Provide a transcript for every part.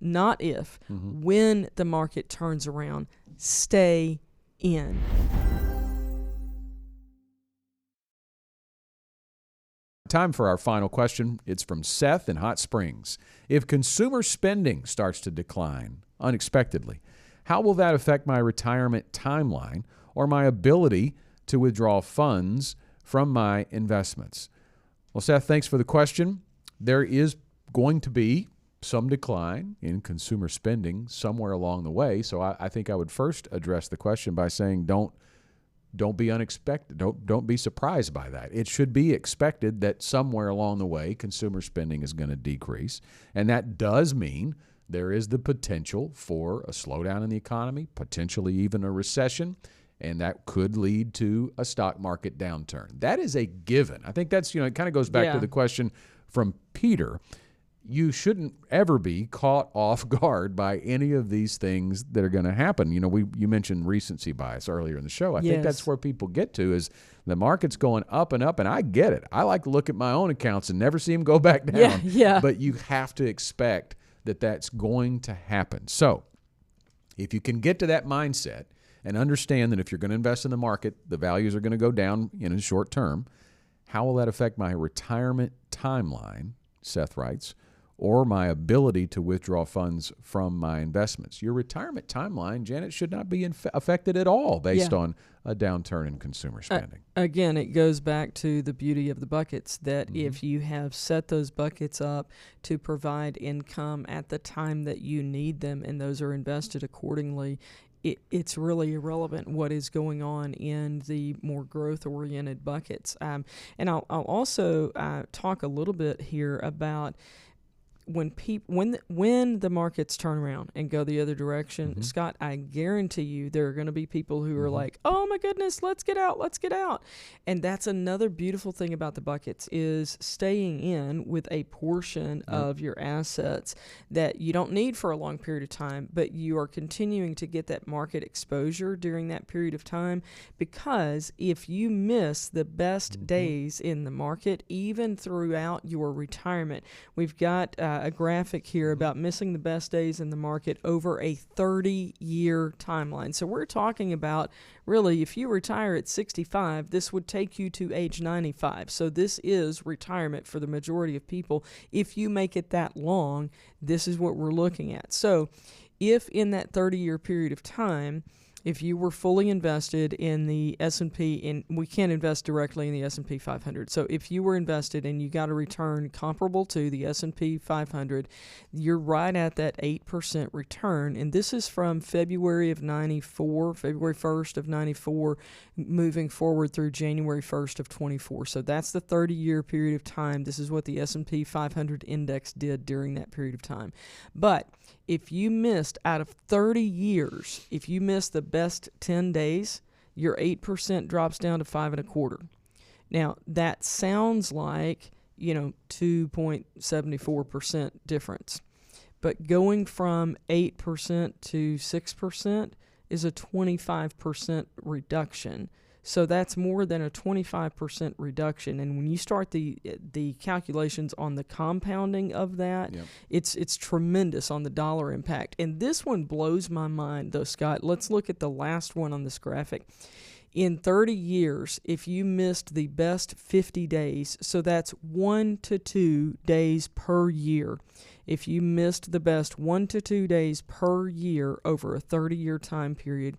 not if. When the market turns around, stay in. Time for our final question. It's from Seth in Hot Springs. If consumer spending starts to decline unexpectedly, how will that affect my retirement timeline or my ability to withdraw funds from my investments? Well, Seth, thanks for the question. There is going to be some decline in consumer spending somewhere along the way. So I think I would first address the question by saying don't be unexpected. Don't be surprised by that. It should be expected that somewhere along the way consumer spending is going to decrease. And that does mean there is the potential for a slowdown in the economy, potentially even a recession, and that could lead to a stock market downturn. That is a given. I think that's, it kind of goes back to the question from Peter. You shouldn't ever be caught off guard by any of these things that are going to happen. You mentioned recency bias earlier in the show. I think that's where people get to is the market's going up and up, and I get it. I like to look at my own accounts and never see them go back down. Yeah. But you have to expect that that's going to happen. So if you can get to that mindset and understand that if you're going to invest in the market, the values are going to go down in the short term, how will that affect my retirement timeline, Seth writes, or my ability to withdraw funds from my investments? Your retirement timeline, Janet, should not be affected at all based on a downturn in consumer spending. Again, it goes back to the beauty of the buckets, that if you have set those buckets up to provide income at the time that you need them and those are invested accordingly, it's really irrelevant what is going on in the more growth-oriented buckets. And I'll also talk a little bit here about when the markets turn around and go the other direction, Scott, I guarantee you there are going to be people who are like, oh my goodness, let's get out. And that's another beautiful thing about the buckets is staying in with a portion of your assets that you don't need for a long period of time, but you are continuing to get that market exposure during that period of time, because if you miss the best days in the market, even throughout your retirement, we've got a graphic here about missing the best days in the market over a 30-year timeline. So we're talking about, really, if you retire at 65, this would take you to age 95. So this is retirement for the majority of people. If you make it that long, this is what we're looking at. So if in that 30-year period of time, if you were fully invested in the S&P, and we can't invest directly in the S&P 500. So if you were invested and you got a return comparable to the S&P 500, you're right at that 8% return. And this is from February 1st of 94, moving forward through January 1st of 24. So that's the 30-year period of time. This is what the S&P 500 index did during that period of time. But if you missed out of 30 years, if you missed the best 10 days, your 8% drops down to 5.25. Now, that sounds like, 2.74% difference. But going from 8% to 6% is a 25% reduction. So that's more than a 25% reduction. And when you start the calculations on the compounding of that, it's tremendous on the dollar impact. And this one blows my mind, though, Scott. Let's look at the last one on this graphic. In 30 years, if you missed the best 50 days, so that's 1 to 2 days per year. If you missed the best 1 to 2 days per year over a 30-year time period,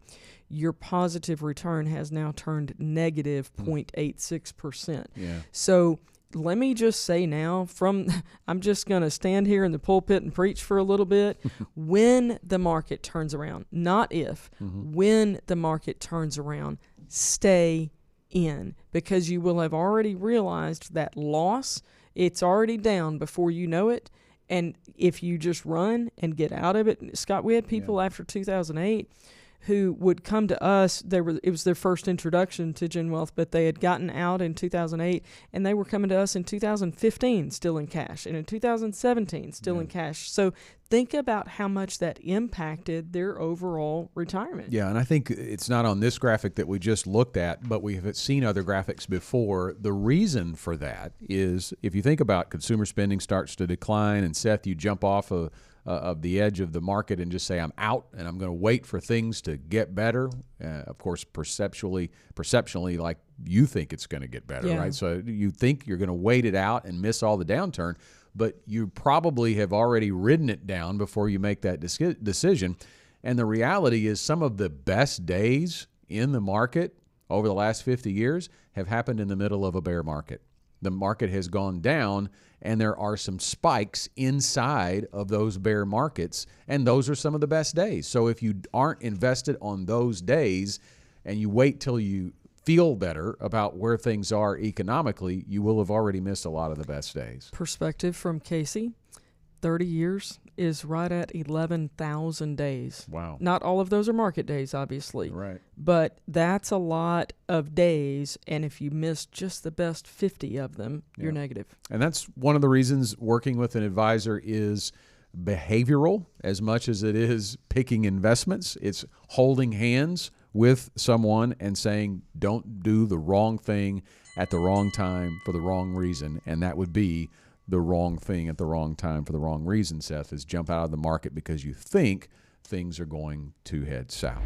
your positive return has now turned negative 0.86%. So let me just say now, I'm just going to stand here in the pulpit and preach for a little bit. When the market turns around, not if, when the market turns around, stay in, because you will have already realized that loss, it's already down before you know it. And if you just run and get out of it, Scott, we had people after 2008 who would come to us. It was their first introduction to Gen Wealth, but they had gotten out in 2008, and they were coming to us in 2015 still in cash, and in 2017 still in cash. So think about how much that impacted their overall retirement. Yeah, and I think it's not on this graphic that we just looked at, but we have seen other graphics before. The reason for that is if you think about consumer spending starts to decline, and Seth, you jump off of the edge of the market and just say, I'm out and I'm going to wait for things to get better. Of course, perceptionally, like you think it's going to get better, right? So you think you're going to wait it out and miss all the downturn, but you probably have already ridden it down before you make that decision. And the reality is some of the best days in the market over the last 50 years have happened in the middle of a bear market. The market has gone down, and there are some spikes inside of those bear markets, and those are some of the best days. So if you aren't invested on those days and you wait till you feel better about where things are economically, you will have already missed a lot of the best days. Perspective from Casey, 30 years is right at 11,000 days. Wow. Not all of those are market days, obviously. Right. But that's a lot of days, and if you miss just the best 50 of them, you're negative. And that's one of the reasons working with an advisor is behavioral as much as it is picking investments. It's holding hands with someone and saying, don't do the wrong thing at the wrong time for the wrong reason. And that would be the wrong thing at the wrong time for the wrong reason, Seth, is jump out of the market because you think things are going to head south.